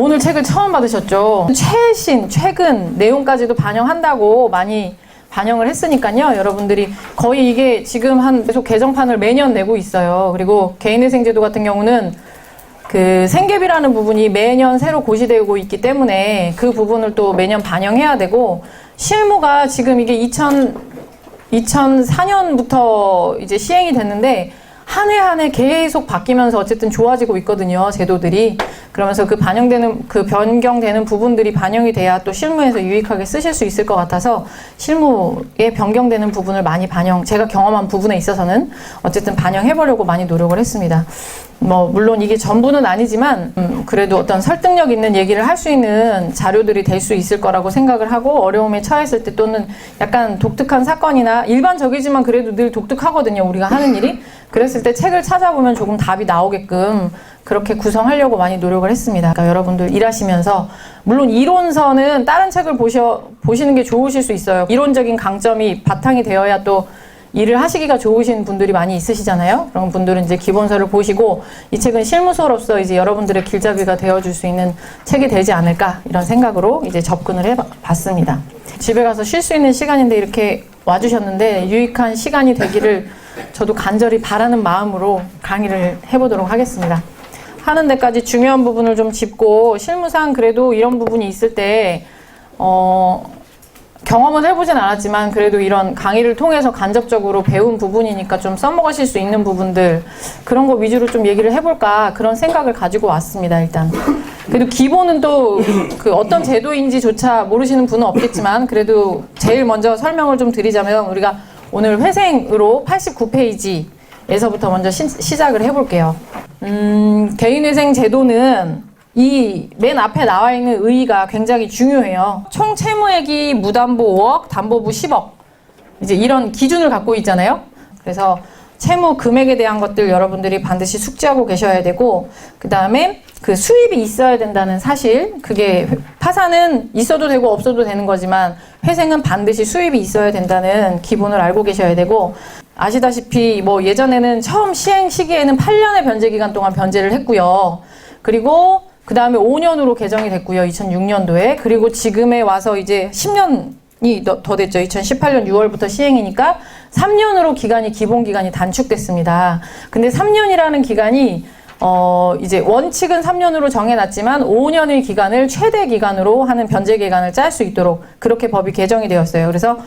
오늘 책을 처음 받으셨죠? 최근 내용까지도 반영한다고 많이 반영을 했으니까요. 여러분들이 거의 이게 지금 계속 개정판을 매년 내고 있어요. 그리고 개인회생제도 같은 경우는 그 생계비라는 부분이 매년 새로 고시되고 있기 때문에 그 부분을 또 매년 반영해야 되고, 실무가 지금 이게 2004년부터 이제 시행이 됐는데 한 해 한 해 계속 바뀌면서 어쨌든 좋아지고 있거든요, 제도들이. 그러면서 그 변경되는 부분들이 반영이 돼야 또 실무에서 유익하게 쓰실 수 있을 것 같아서 실무에 변경되는 부분을 많이 제가 경험한 부분에 있어서는 어쨌든 반영해보려고 많이 노력을 했습니다. 물론 이게 전부는 아니지만 그래도 어떤 설득력 있는 얘기를 할 수 있는 자료들이 될 수 있을 거라고 생각을 하고, 어려움에 처했을 때 또는 약간 독특한 사건이나 일반적이지만 그래도 늘 독특하거든요, 우리가 하는 일이. 그랬을 때 책을 찾아보면 조금 답이 나오게끔 그렇게 구성하려고 많이 노력을 했습니다. 그러니까 여러분들 일하시면서 물론 이론서는 다른 책을 보시는 게 좋으실 수 있어요. 이론적인 강점이 바탕이 되어야 또 일을 하시기가 좋으신 분들이 많이 있으시잖아요. 그런 분들은 이제 기본서를 보시고 이 책은 실무서로서 이제 여러분들의 길잡이가 되어줄 수 있는 책이 되지 않을까, 이런 생각으로 이제 접근을 해봤습니다. 집에 가서 쉴 수 있는 시간인데 이렇게 와주셨는데 유익한 시간이 되기를 저도 간절히 바라는 마음으로 강의를 해보도록 하겠습니다. 하는 데까지 중요한 부분을 좀 짚고, 실무상 그래도 이런 부분이 있을 때 경험은 해보진 않았지만 그래도 이런 강의를 통해서 간접적으로 배운 부분이니까 좀 써먹으실 수 있는 부분들, 그런 거 위주로 좀 얘기를 해볼까, 그런 생각을 가지고 왔습니다. 일단 그래도 기본은 또 그 어떤 제도인지조차 모르시는 분은 없겠지만 그래도 제일 먼저 설명을 좀 드리자면, 우리가 오늘 회생으로 89페이지에서부터 먼저 시작을 해볼게요. 개인회생 제도는 이 맨 앞에 나와 있는 의의가 굉장히 중요해요. 총 채무액이 무담보 5억, 담보부 10억. 이제 이런 기준을 갖고 있잖아요. 그래서 채무 금액에 대한 것들 여러분들이 반드시 숙지하고 계셔야 되고, 그 다음에 그 수입이 있어야 된다는 사실, 그게 파산은 있어도 되고 없어도 되는 거지만 회생은 반드시 수입이 있어야 된다는 기본을 알고 계셔야 되고, 아시다시피 예전에는 처음 시행 시기에는 8년의 변제 기간 동안 변제를 했고요. 그리고 그 다음에 5년으로 개정이 됐고요. 2006년도에. 그리고 지금에 와서 이제 10년이 더 됐죠. 2018년 6월부터 시행이니까 3년으로 기본 기간이 단축됐습니다. 근데 3년이라는 기간이 이제 원칙은 3년으로 정해놨지만 5년의 기간을 최대 기간으로 하는 변제 기간을 짤 수 있도록 그렇게 법이 개정이 되었어요. 그래서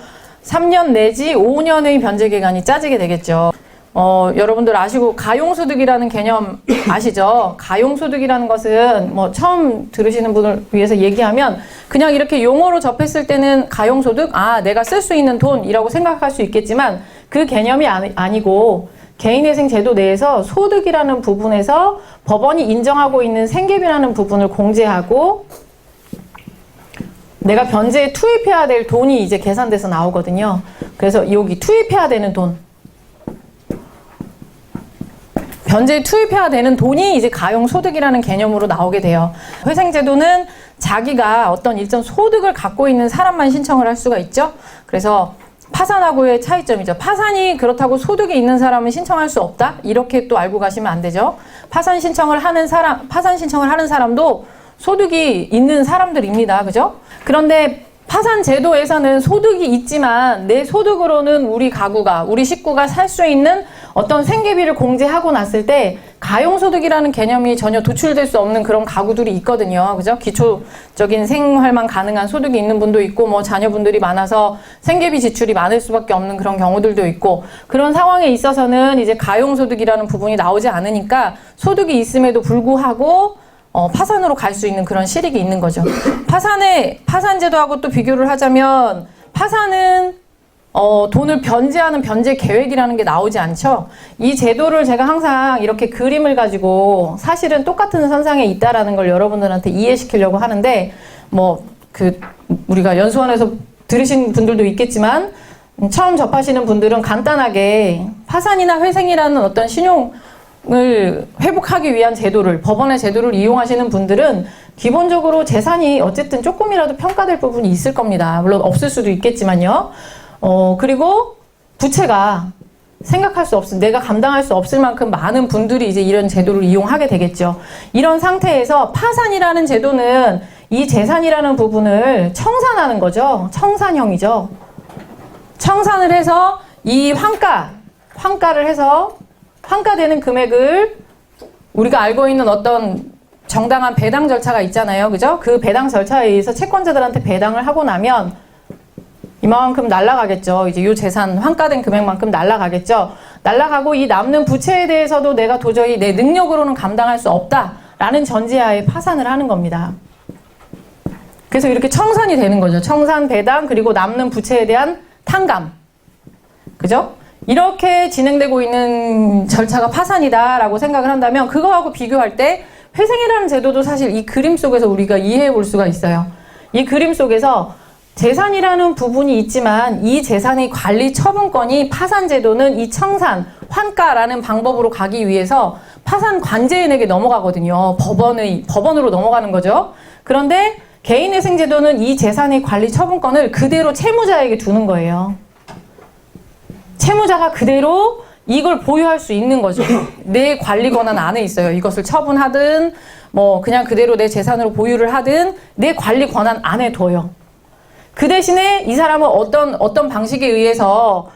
3년 내지 5년의 변제 기간이 짜지게 되겠죠. 여러분들 아시고 가용소득이라는 개념 아시죠? 가용소득이라는 것은 처음 들으시는 분을 위해서 얘기하면 그냥 이렇게 용어로 접했을 때는 가용소득, 내가 쓸 수 있는 돈이라고 생각할 수 있겠지만 그 개념이 아니고, 개인회생 제도 내에서 소득이라는 부분에서 법원이 인정하고 있는 생계비라는 부분을 공제하고 내가 변제에 투입해야 될 돈이 이제 계산돼서 나오거든요. 그래서 여기 투입해야 되는 돈, 변제에 투입해야 되는 돈이 이제 가용소득이라는 개념으로 나오게 돼요. 회생제도는 자기가 어떤 일정 소득을 갖고 있는 사람만 신청을 할 수가 있죠. 그래서 파산하고의 차이점이죠. 파산이 그렇다고 소득이 있는 사람은 신청할 수 없다? 이렇게 또 알고 가시면 안 되죠. 파산 신청을 하는 사람도 소득이 있는 사람들입니다. 그죠? 그런데 파산 제도에서는 소득이 있지만 내 소득으로는 우리 식구가 살 수 있는 어떤 생계비를 공제하고 났을 때 가용소득이라는 개념이 전혀 도출될 수 없는 그런 가구들이 있거든요. 그죠? 기초적인 생활만 가능한 소득이 있는 분도 있고, 자녀분들이 많아서 생계비 지출이 많을 수밖에 없는 그런 경우들도 있고, 그런 상황에 있어서는 이제 가용소득이라는 부분이 나오지 않으니까 소득이 있음에도 불구하고 파산으로 갈 수 있는 그런 실익이 있는 거죠. 파산제도하고 또 비교를 하자면, 파산은 돈을 변제하는 변제 계획이라는 게 나오지 않죠. 이 제도를 제가 항상 이렇게 그림을 가지고 사실은 똑같은 선상에 있다라는 걸 여러분들한테 이해시키려고 하는데, 우리가 연수원에서 들으신 분들도 있겠지만 처음 접하시는 분들은 간단하게 파산이나 회생이라는 어떤 신용을 회복하기 위한 제도를, 법원의 제도를 이용하시는 분들은 기본적으로 재산이 어쨌든 조금이라도 평가될 부분이 있을 겁니다. 물론 없을 수도 있겠지만요. 그리고 부채가 생각할 수 없을, 내가 감당할 수 없을 만큼 많은 분들이 이제 이런 제도를 이용하게 되겠죠. 이런 상태에서 파산이라는 제도는 이 재산이라는 부분을 청산하는 거죠. 청산형이죠. 청산을 해서 이 환가를 해서 환가되는 금액을 우리가 알고 있는 어떤 정당한 배당 절차가 있잖아요. 그죠? 그 배당 절차에 의해서 채권자들한테 배당을 하고 나면 이만큼 날라가겠죠. 이제 이 재산 환가된 금액만큼 날라가겠죠. 날라가고 이 남는 부채에 대해서도 내가 도저히 내 능력으로는 감당할 수 없다라는 전제하에 파산을 하는 겁니다. 그래서 이렇게 청산이 되는 거죠. 청산, 배당, 그리고 남는 부채에 대한 탕감. 그죠? 이렇게 진행되고 있는 절차가 파산이다라고 생각을 한다면 그거하고 비교할 때 회생이라는 제도도 사실 이 그림 속에서 우리가 이해해 볼 수가 있어요. 이 그림 속에서 재산이라는 부분이 있지만 이 재산의 관리 처분권이 파산 제도는 이 청산, 환가라는 방법으로 가기 위해서 파산 관제인에게 넘어가거든요. 법원으로 넘어가는 거죠. 그런데 개인회생 제도는 이 재산의 관리 처분권을 그대로 채무자에게 두는 거예요. 채무자가 그대로 이걸 보유할 수 있는 거죠. 내 관리 권한 안에 있어요. 이것을 처분하든 뭐 그냥 그대로 내 재산으로 보유를 하든 내 관리 권한 안에 둬요. 그 대신에 이 사람은 어떤 방식에 의해서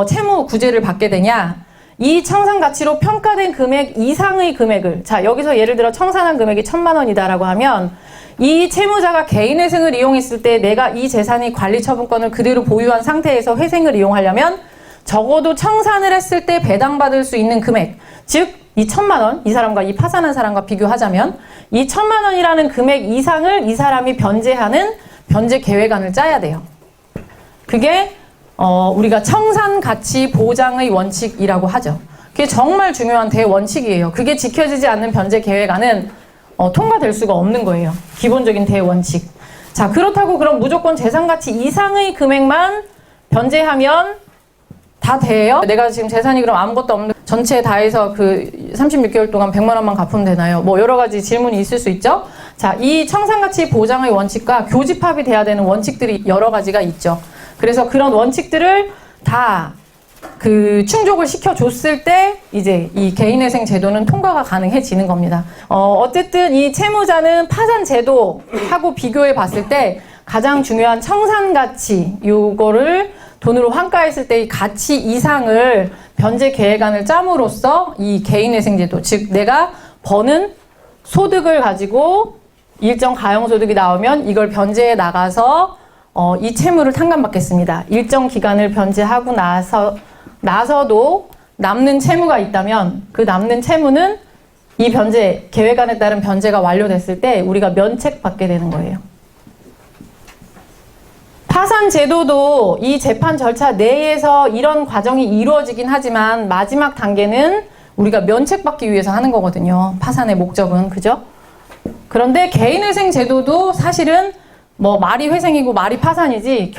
채무 구제를 받게 되냐? 이 청산 가치로 평가된 금액 이상의 금액을, 자 여기서 예를 들어 청산한 금액이 1,000만 원이다라고 하면 이 채무자가 개인회생을 이용했을 때 내가 이 재산의 관리 처분권을 그대로 보유한 상태에서 회생을 이용하려면 적어도 청산을 했을 때 배당받을 수 있는 금액, 즉 이 1,000만 원, 이 사람과 이 파산한 사람과 비교하자면 이 1,000만 원이라는 금액 이상을 이 사람이 변제하는 변제 계획안을 짜야 돼요. 그게 우리가 청산 가치 보장의 원칙이라고 하죠. 그게 정말 중요한 대원칙이에요. 그게 지켜지지 않는 변제 계획안은 통과될 수가 없는 거예요. 기본적인 대원칙. 자, 그렇다고 그럼 무조건 재산 가치 이상의 금액만 변제하면 다 돼요? 내가 지금 재산이 그럼 아무것도 없는 전체 다 해서 그 36개월 동안 100만 원만 갚으면 되나요? 뭐 여러 가지 질문이 있을 수 있죠? 자, 이 청산가치 보장의 원칙과 교집합이 돼야 되는 원칙들이 여러 가지가 있죠. 그래서 그런 원칙들을 다 충족을 시켜줬을 때 이제 이 개인회생 제도는 통과가 가능해지는 겁니다. 어쨌든 이 채무자는 파산 제도하고 비교해 봤을 때 가장 중요한 청산가치, 요거를 돈으로 환가했을 때 이 가치 이상을 변제 계획안을 짬으로써 이 개인회생제도, 즉 내가 버는 소득을 가지고 일정 가용소득이 나오면 이걸 변제해 나가서 이 채무를 탕감받겠습니다. 일정 기간을 변제하고 나서도 남는 채무가 있다면 그 남는 채무는 이 변제 계획안에 따른 변제가 완료됐을 때 우리가 면책받게 되는 거예요. 파산 제도도 이 재판 절차 내에서 이런 과정이 이루어지긴 하지만 마지막 단계는 우리가 면책받기 위해서 하는 거거든요. 파산의 목적은. 그죠? 그런데 개인회생 제도도 사실은 뭐 말이 회생이고 말이 파산이지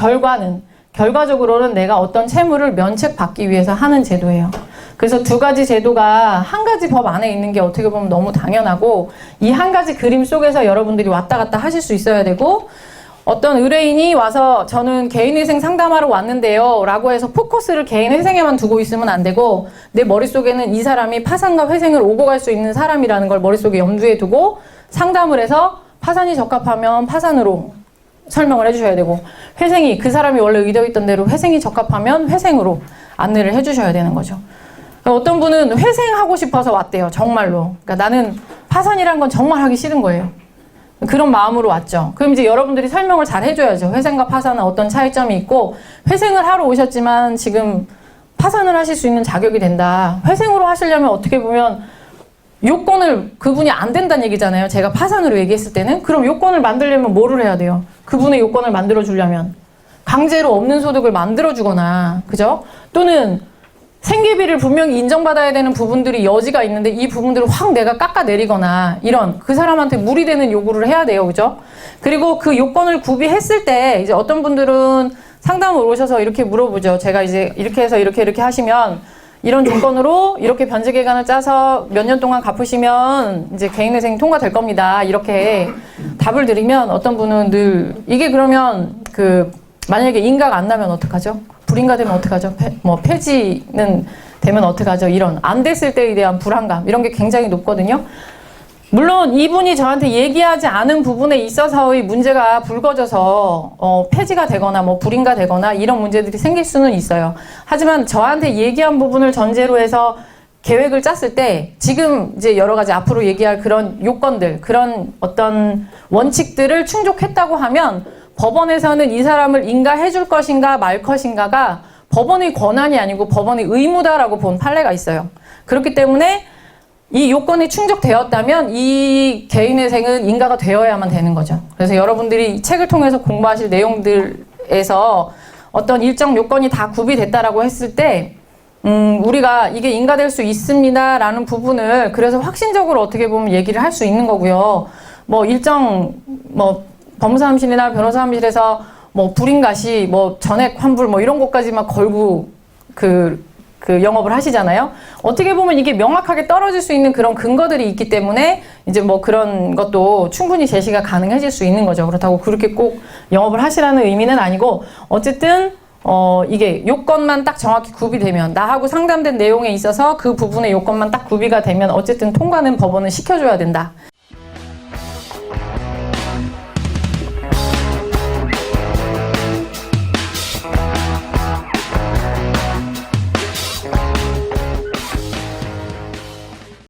결과적으로는 내가 어떤 채무를 면책받기 위해서 하는 제도예요. 그래서 두 가지 제도가 한 가지 법 안에 있는 게 어떻게 보면 너무 당연하고 이 한 가지 그림 속에서 여러분들이 왔다 갔다 하실 수 있어야 되고 어떤 의뢰인이 와서 저는 개인회생 상담하러 왔는데요 라고 해서 포커스를 개인회생에만 두고 있으면 안 되고 내 머릿속에는 이 사람이 파산과 회생을 오고 갈 수 있는 사람이라는 걸 머릿속에 염두에 두고 상담을 해서 파산이 적합하면 파산으로 설명을 해주셔야 되고 회생이 그 사람이 원래 의도했던 대로 회생이 적합하면 회생으로 안내를 해주셔야 되는 거죠. 어떤 분은 회생하고 싶어서 왔대요. 정말로. 그러니까 나는 파산이란 건 정말 하기 싫은 거예요. 그런 마음으로 왔죠. 그럼 이제 여러분들이 설명을 잘 해줘야죠. 회생과 파산은 어떤 차이점이 있고 회생을 하러 오셨지만 지금 파산을 하실 수 있는 자격이 된다. 회생으로 하시려면 어떻게 보면 요건을 그분이 안 된다는 얘기잖아요. 제가 파산으로 얘기했을 때는. 그럼 요건을 만들려면 뭐를 해야 돼요? 그분의 요건을 만들어주려면 강제로 없는 소득을 만들어주거나, 그죠? 또는 생계비를 분명히 인정받아야 되는 부분들이 여지가 있는데 이 부분들을 확 내가 깎아내리거나 이런 그 사람한테 무리되는 요구를 해야 돼요. 그죠? 그리고 그 요건을 구비했을 때 이제 어떤 분들은 상담을 오셔서 이렇게 물어보죠. 제가 이제 이렇게 해서 이렇게 하시면 이런 조건으로 이렇게 변제 기간을 짜서 몇 년 동안 갚으시면 이제 개인회생이 통과될 겁니다. 이렇게 답을 드리면 어떤 분은 늘 이게 그러면 만약에 인가가 안 나면 어떡하죠? 불인가되면 어떡하죠? 폐지는 되면 어떡하죠? 이런 안 됐을 때에 대한 불안감 이런 게 굉장히 높거든요. 물론 이분이 저한테 얘기하지 않은 부분에 있어서의 문제가 불거져서 폐지가 되거나 뭐 불인가 되거나 이런 문제들이 생길 수는 있어요. 하지만 저한테 얘기한 부분을 전제로 해서 계획을 짰을 때 지금 이제 여러 가지 앞으로 얘기할 그런 요건들, 그런 어떤 원칙들을 충족했다고 하면 법원에서는 이 사람을 인가해 줄 것인가 말 것인가가 법원의 권한이 아니고 법원의 의무다라고 본 판례가 있어요. 그렇기 때문에 이 요건이 충족되었다면 이 개인의 생은 인가가 되어야만 되는 거죠. 그래서 여러분들이 책을 통해서 공부하실 내용들에서 어떤 일정 요건이 다 구비됐다라고 했을 때 우리가 이게 인가될 수 있습니다 라는 부분을 그래서 확신적으로 어떻게 보면 얘기를 할 수 있는 거고요. 뭐 일정 뭐 법무사무실이나 변호사무실에서 뭐 불인가시 뭐 전액 환불 뭐 이런 것까지만 걸고 그 영업을 하시잖아요. 어떻게 보면 이게 명확하게 떨어질 수 있는 그런 근거들이 있기 때문에 이제 뭐 그런 것도 충분히 제시가 가능해질 수 있는 거죠. 그렇다고 그렇게 꼭 영업을 하시라는 의미는 아니고 어쨌든 이게 요건만 딱 정확히 구비되면 나하고 상담된 내용에 있어서 그 부분의 요건만 딱 구비가 되면 어쨌든 통과는 법원은 시켜줘야 된다.